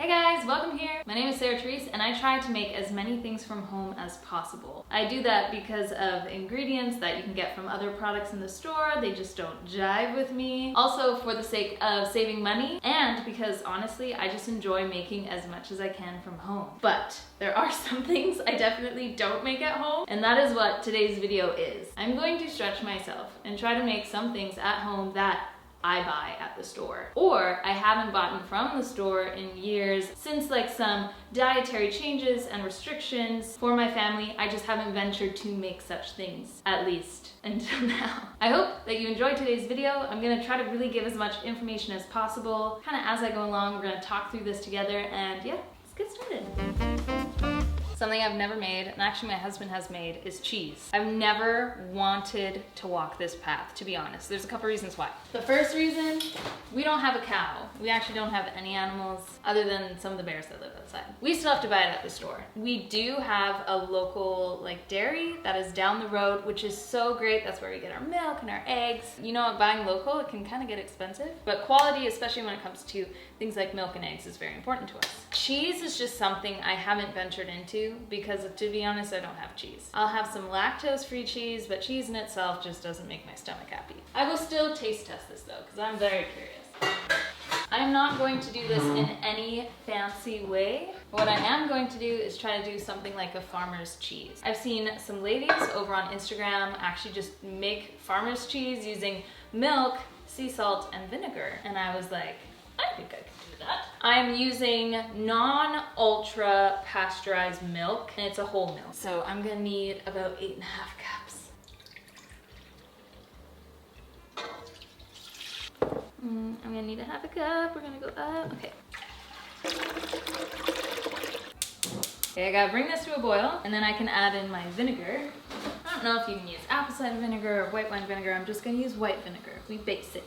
Hey guys, welcome here. My name is Sarah Therese and I try to make as many things from home as possible. I do that because of ingredients that you can get from other products in the store. They just don't jive with me. Also for the sake of saving money and because honestly, I just enjoy making as much as I can from home. But there are some things I definitely don't make at home, and that is what today's video is. I'm going to stretch myself and try to make some things at home that I buy at the store, or I haven't bought from the store in years since like some dietary changes and restrictions for my family. I just haven't ventured to make such things, at least until now. I hope that you enjoyed today's video. I'm gonna try to really give as much information as possible. Kind of as I go along, we're gonna talk through this together and yeah, let's get started. Something I've never made, and actually my husband has made, is cheese. I've never wanted to walk this path, to be honest. There's a couple reasons why. The first reason, we don't have a cow. We actually don't have any animals other than some of the bears that live outside. We still have to buy it at the store. We do have a local like dairy that is down the road, which is so great. That's where we get our milk and our eggs. You know, buying local, it can kind of get expensive, but quality, especially when it comes to things like milk and eggs, is very important to us. Cheese is just something I haven't ventured into because, to be honest, I don't have cheese. I'll have some lactose-free cheese, but cheese in itself just doesn't make my stomach happy. I will still taste test this though, because I'm very curious. I am not going to do this in any fancy way. What I am going to do is try to do something like a farmer's cheese. I've seen some ladies over on Instagram actually just make farmer's cheese using milk, sea salt, and vinegar, and I was like, I think I can do that. I'm using non-ultra pasteurized milk, and it's a whole milk. So I'm gonna need about 8.5 cups. I'm gonna need 1/2 cup. We're gonna go up. Okay. Okay, I gotta bring this to a boil, and then I can add in my vinegar. I don't know if you can use apple cider vinegar or white wine vinegar. I'm just gonna use white vinegar. We basic.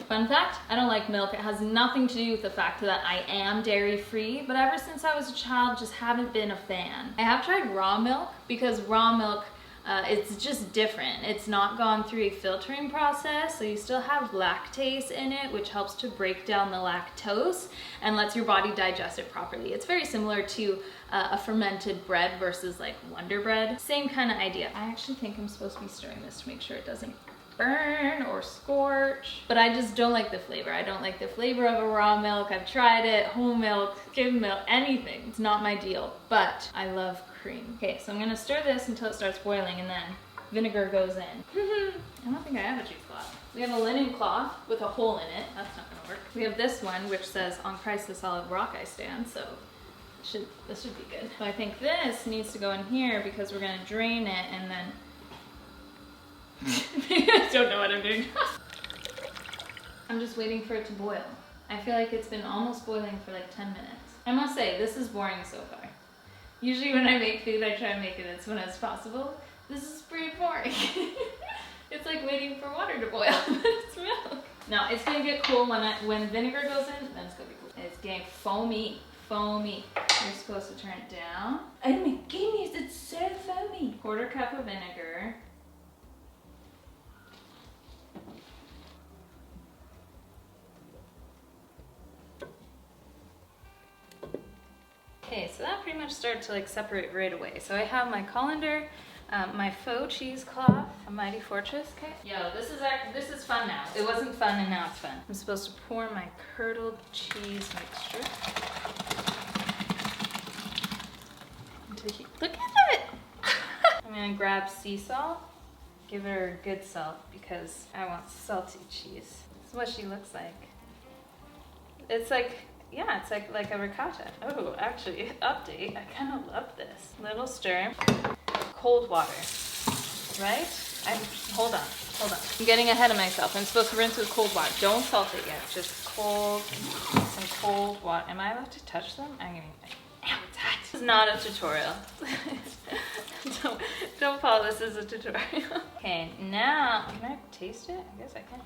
Fun fact, I don't like milk. It has nothing to do with the fact that I am dairy free, but ever since I was a child, just haven't been a fan. I have tried raw milk because raw milk, it's just different. It's not gone through a filtering process, so you still have lactase in it, which helps to break down the lactose and lets your body digest it properly. It's very similar to a fermented bread versus like Wonder Bread. Same kind of idea. I actually think I'm supposed to be stirring this to make sure it doesn't burn or scorch, but I just don't like the flavor. I don't like the flavor of a raw milk. I've tried it, whole milk, skim milk, anything. It's not my deal, but I love cream. Okay, so I'm gonna stir this until it starts boiling and then vinegar goes in. I don't think I have a cheesecloth. We have a linen cloth with a hole in it. That's not gonna work. We have this one which says, "On Christ the solid rock I stand," so this should be good. So I think this needs to go in here because we're gonna drain it and then I don't know what I'm doing. I'm just waiting for it to boil. I feel like it's been almost boiling for like 10 minutes. I must say, this is boring so far. Usually when I make food, I try to make it as soon as possible. This is pretty boring. It's like waiting for water to boil, but it's milk. No, it's gonna get cool when vinegar goes in, then it's gonna be cool. It's getting foamy. Foamy. You're supposed to turn it down. Oh my goodness, it's so foamy. 1/4 cup of vinegar. Okay, so that pretty much started to like separate right away. So I have my colander, my faux cheesecloth, a Mighty Fortress. Okay. Yo, this is fun now. It wasn't fun and now it's fun. I'm supposed to pour my curdled cheese mixture. Look at it! I'm gonna grab sea salt, give her a good salt because I want salty cheese. This is what she looks like. It's like, yeah, it's like a ricotta. Oh, actually, update. I kind of love this. Little stir. Cold water, right? Hold on. I'm getting ahead of myself. I'm supposed to rinse with cold water. Don't salt it yet. Just some cold water. Am I allowed to touch them? I'm getting, ow, it's hot. This is not a tutorial. don't follow this as a tutorial. Okay, now, can I taste it? I guess I can.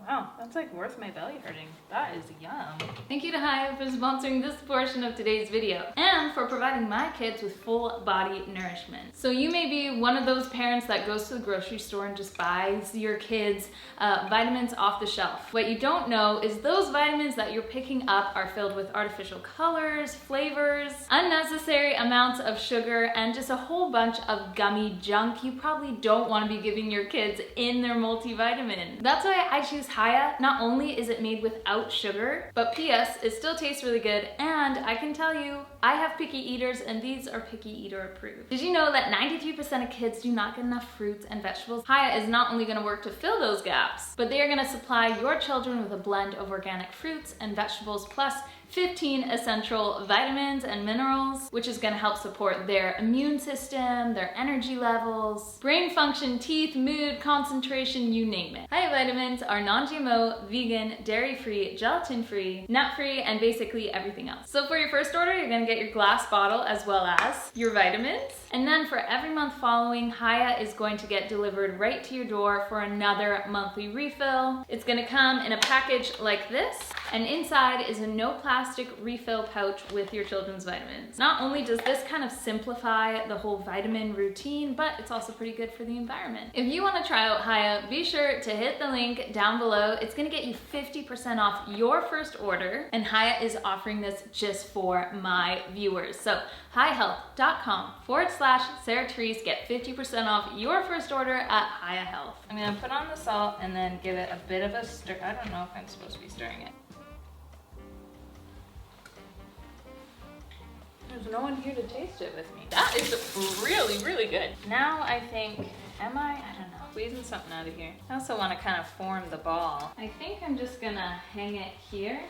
Wow, that's like worth my belly hurting. That is yum. Thank you to Hiya for sponsoring this portion of today's video and for providing my kids with full body nourishment. So you may be one of those parents that goes to the grocery store and just buys your kids vitamins off the shelf. What you don't know is those vitamins that you're picking up are filled with artificial colors, flavors, unnecessary amounts of sugar, and just a whole bunch of gummy junk you probably don't want to be giving your kids in their multivitamin. That's why I choose Hiya. Not only is it made without sugar, but P.S. it still tastes really good, and I can tell you, I have picky eaters and these are picky eater approved. Did you know that 93% of kids do not get enough fruits and vegetables? Hiya is not only going to work to fill those gaps, but they are going to supply your children with a blend of organic fruits and vegetables plus 15 essential vitamins and minerals, which is going to help support their immune system, their energy levels, brain function, teeth, mood, concentration, you name it. Hiya vitamins are non-GMO, vegan, dairy-free, gelatin-free, nut-free, and basically everything else. So for your first order, you're going to get your glass bottle as well as your vitamins. And then for every month following, Hiya is going to get delivered right to your door for another monthly refill. It's going to come in a package like this, and inside is a no plastic refill pouch with your children's vitamins. Not only does this kind of simplify the whole vitamin routine, but it's also pretty good for the environment. If you want to try out Hiya, be sure to hit the link down below. It's going to get you 50% off your first order, and Hiya is offering this just for my viewers. So hiyahealth.com/Sarah Therese, get 50% off your first order at Hiya Health. I'm going to put on the salt and then give it a bit of a stir. I don't know if I'm supposed to be stirring it. There's no one here to taste it with me. That is really, really good. Now I think, I don't know, squeezing something out of here. I also want to kind of form the ball. I think I'm just gonna hang it here,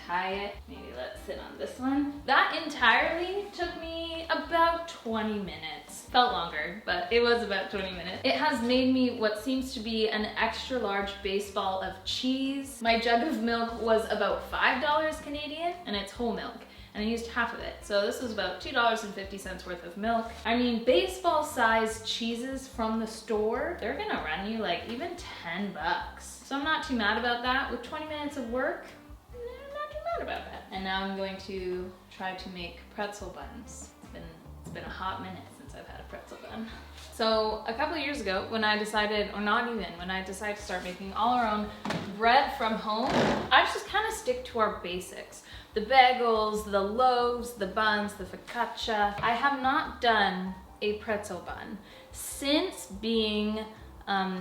tie it, maybe let's sit on this one. That entirely took me about 20 minutes. Felt longer, but it was about 20 minutes. It has made me what seems to be an extra large baseball of cheese. My jug of milk was about $5 Canadian, and it's whole milk. And I used half of it. So this was about $2.50 worth of milk. I mean, baseball-sized cheeses from the store, they're gonna run you like even 10 bucks. So I'm not too mad about that. With 20 minutes of work, I'm not too mad about that. And now I'm going to try to make pretzel buns. It's been a hot minute since I've had a pretzel bun. So a couple of years ago, when I decided to start making all our own bread from home, I just kind of stick to our basics. The bagels, the loaves, the buns, the focaccia. I have not done a pretzel bun since being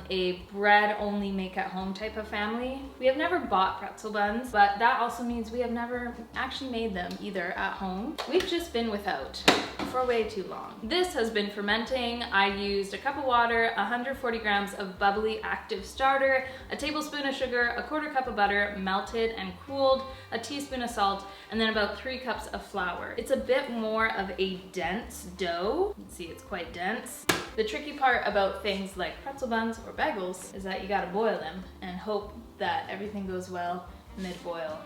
a bread only make at home type of family. We have never bought pretzel buns, but that also means we have never actually made them either at home. We've just been without for way too long. This has been fermenting. I used a cup of water, 140 grams of bubbly active starter, a tablespoon of sugar, a quarter cup of butter, melted and cooled, a teaspoon of salt, and then about 3 cups of flour. It's a bit more of a dense dough. You can see it's quite dense. The tricky part about things like pretzel buns or bagels is that you gotta boil them and hope that everything goes well mid-boil.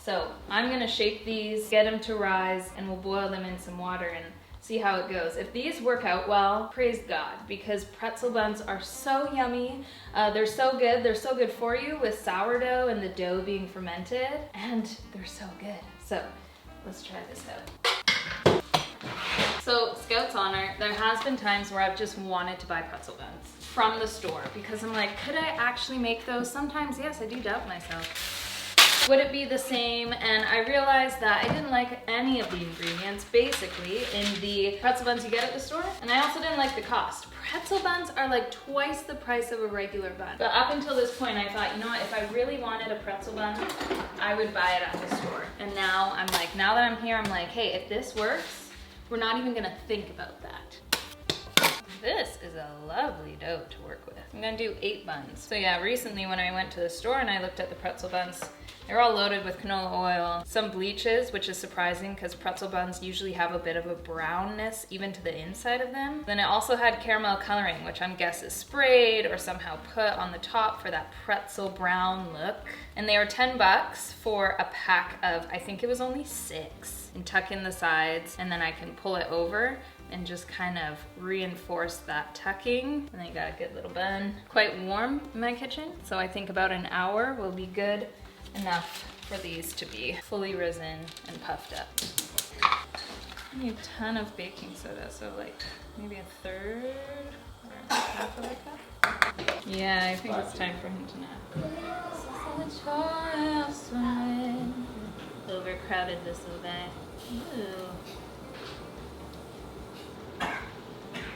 So I'm gonna shape these, get them to rise, and we'll boil them in some water and see how it goes. If these work out well, praise God, because pretzel buns are so yummy. They're so good for you with sourdough and the dough being fermented, and they're so good. So let's try this out. So Scout's honor, there has been times where I've just wanted to buy pretzel buns from the store because I'm like, could I actually make those? Sometimes, yes, I do doubt myself. Would it be the same? And I realized that I didn't like any of the ingredients, basically, in the pretzel buns you get at the store. And I also didn't like the cost. Pretzel buns are like twice the price of a regular bun. But up until this point, I thought, you know what, if I really wanted a pretzel bun, I would buy it at the store. And now I'm like, now that I'm here, I'm like, hey, if this works, we're not even gonna think about that. This is a lovely dough to work with. I'm gonna do 8 buns. So yeah, recently when I went to the store and I looked at the pretzel buns, they're all loaded with canola oil, some bleaches, which is surprising because pretzel buns usually have a bit of a brownness even to the inside of them. Then it also had caramel coloring, which I'm guessing is sprayed or somehow put on the top for that pretzel brown look. And they were 10 bucks for a pack of, I think it was only 6. And tuck in the sides, and then I can pull it over and just kind of reinforce that tucking. And then you got a good little bun. Quite warm in my kitchen, so I think about an hour will be good enough for these to be fully risen and puffed up. I need a ton of baking soda, so like maybe a third or half of a cup. Yeah, I think it's time for him to nap. Overcrowded this little guy. Ooh.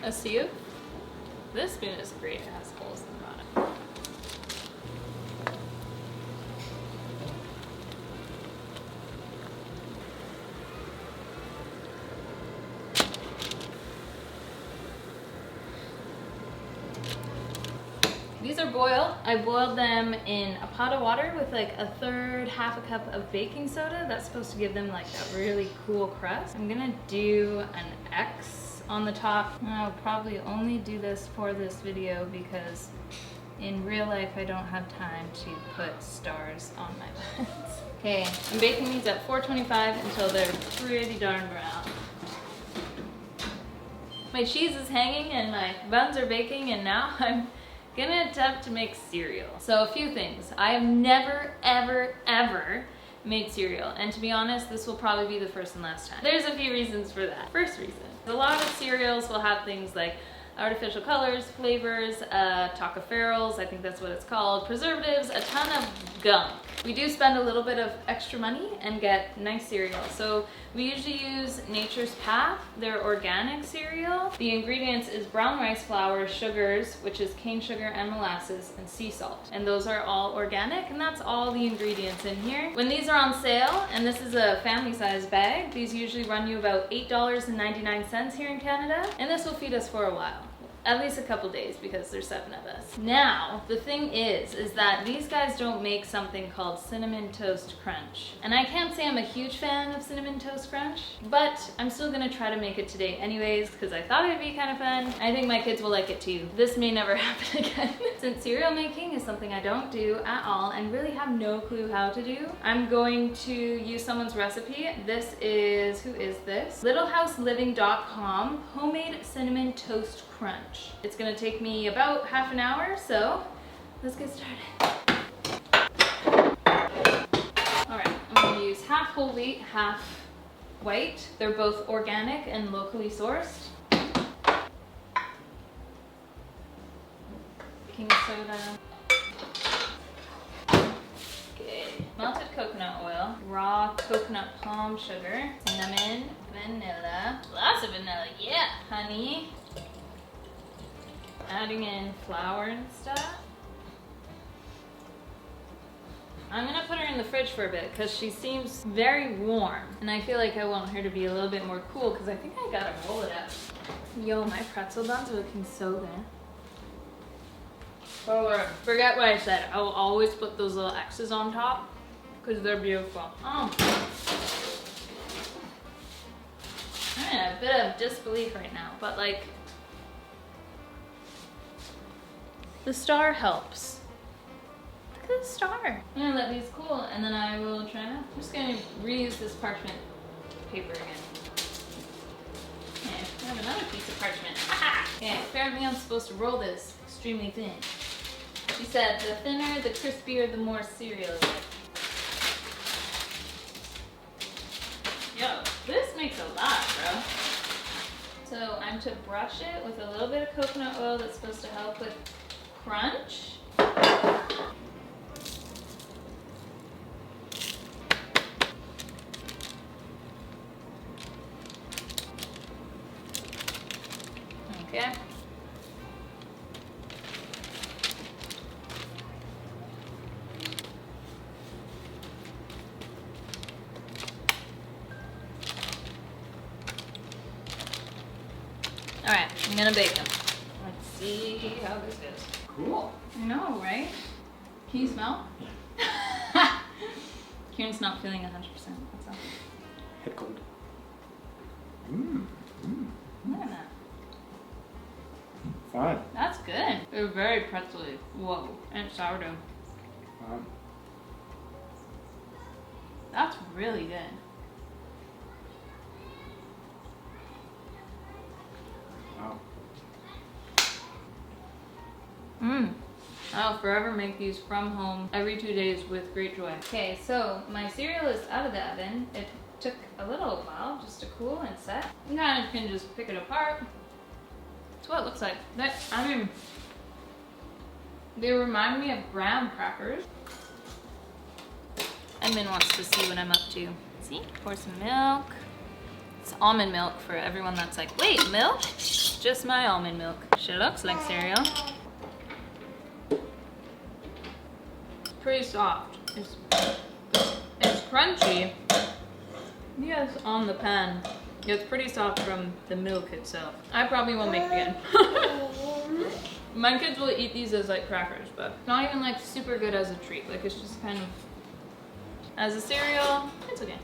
A sieve? This spoon is great, it has holes in the bottom. These are boiled. I boiled them in a pot of water with like a third, half a cup of baking soda. That's supposed to give them like that really cool crust. I'm gonna do an X on the top. I'll probably only do this for this video because in real life I don't have time to put stars on my buns. Okay, I'm baking these at 425 until they're pretty darn brown. My cheese is hanging and my buns are baking, and now I'm gonna attempt to make cereal. So a few things. I have never, ever, ever made cereal. And to be honest, this will probably be the first and last time. There's a few reasons for that. First reason, a lot of cereals will have things like artificial colors, flavors, tocopherols, I think that's what it's called, preservatives, a ton of gunk. We do spend a little bit of extra money and get nice cereal. So we usually use Nature's Path, their organic cereal. The ingredients is brown rice flour, sugars, which is cane sugar and molasses, and sea salt. And those are all organic, and that's all the ingredients in here. When these are on sale, and this is a family size bag, these usually run you about $8.99 here in Canada, and this will feed us for a while. At least a couple days because there's 7 of us. Now, the thing is that these guys don't make something called Cinnamon Toast Crunch. And I can't say I'm a huge fan of Cinnamon Toast Crunch, but I'm still gonna try to make it today anyways because I thought it'd be kind of fun. I think my kids will like it too. This may never happen again. Since cereal making is something I don't do at all and really have no clue how to do, I'm going to use someone's recipe. This is, who is this? LittleHouseLiving.com Homemade Cinnamon Toast Crunch. It's gonna take me about half an hour, so let's get started. All right, I'm gonna use half whole wheat, half white. They're both organic and locally sourced. Baking soda. Okay, melted coconut oil, raw coconut palm sugar, cinnamon, vanilla, lots of vanilla, yeah, honey. Adding in flour and stuff. I'm gonna put her in the fridge for a bit because she seems very warm, and I feel like I want her to be a little bit more cool because I think I gotta roll it up. Yo, my pretzel buns are looking so good. Oh, forget what I said. I will always put those little X's on top because they're beautiful. Oh. I'm in a bit of disbelief right now, but like, the star helps. Look at the star. I'm gonna let these cool and then I will try them. I'm just gonna reuse this parchment paper again. Okay, I have another piece of parchment. Aha! Okay, apparently I'm supposed to roll this extremely thin. She said the thinner, the crispier, the more cereal. Yo, this makes a lot, bro. So I'm to brush it with a little bit of coconut oil that's supposed to help with crunch. Okay. All right, I'm gonna bake them. Let's see how this goes. Cool. I know, right? Can you smell? Kieran's not feeling 100%. That's all. Head cold. Look at that. Fine. That's good. They're very pretzely. Whoa. And sourdough. That's really good. I'll forever make these from home every 2 days with great joy. Okay, so my cereal is out of the oven. It took a little while just to cool and set. You kind of can just pick it apart. That's what it looks like. I mean, they remind me of graham crackers. Edmund wants to see what I'm up to. See? Pour some milk. It's almond milk for everyone that's like, wait, milk? Just my almond milk. She looks like cereal. Pretty soft. It's crunchy. Yes, on the pan. It's pretty soft from the milk itself. I probably won't make it again. My kids will eat these as like crackers, but not even like super good as a treat. Like it's just kind of, as a cereal, it's okay.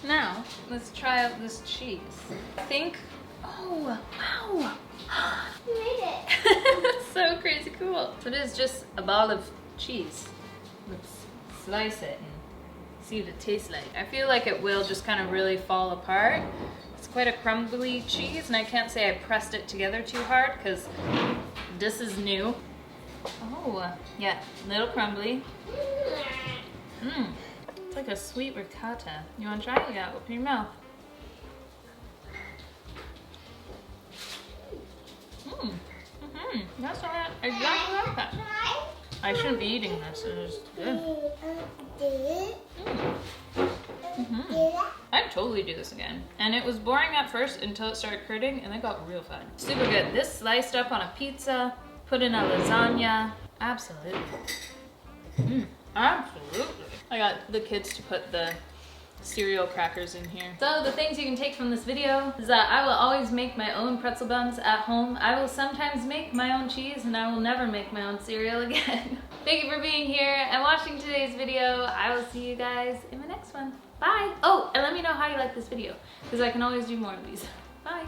Now, let's try out this cheese. I think, oh, wow. You made it. That's so crazy cool. So it is just a ball of cheese. Let's slice it and see what it tastes like. I feel like it will just kind of really fall apart. It's quite a crumbly cheese, and I can't say I pressed it together too hard because this is new. Oh, yeah, a little crumbly. It's like a sweet ricotta. You want to try it? Yeah, open your mouth. That's not exactly like that. I shouldn't be eating this. It's good. I'd totally do this again. And it was boring at first until it started curding, and it got real fun. Super good. This sliced up on a pizza, put in a lasagna. Absolutely. Absolutely. I got the kids to put the cereal crackers in here. So the things you can take from this video is that I will always make my own pretzel buns at home. I will sometimes make my own cheese, and I will never make my own cereal again. Thank you for being here and watching today's video. I will see you guys in the next one. Bye. Oh, and let me know how you like this video, because I can always do more of these. Bye.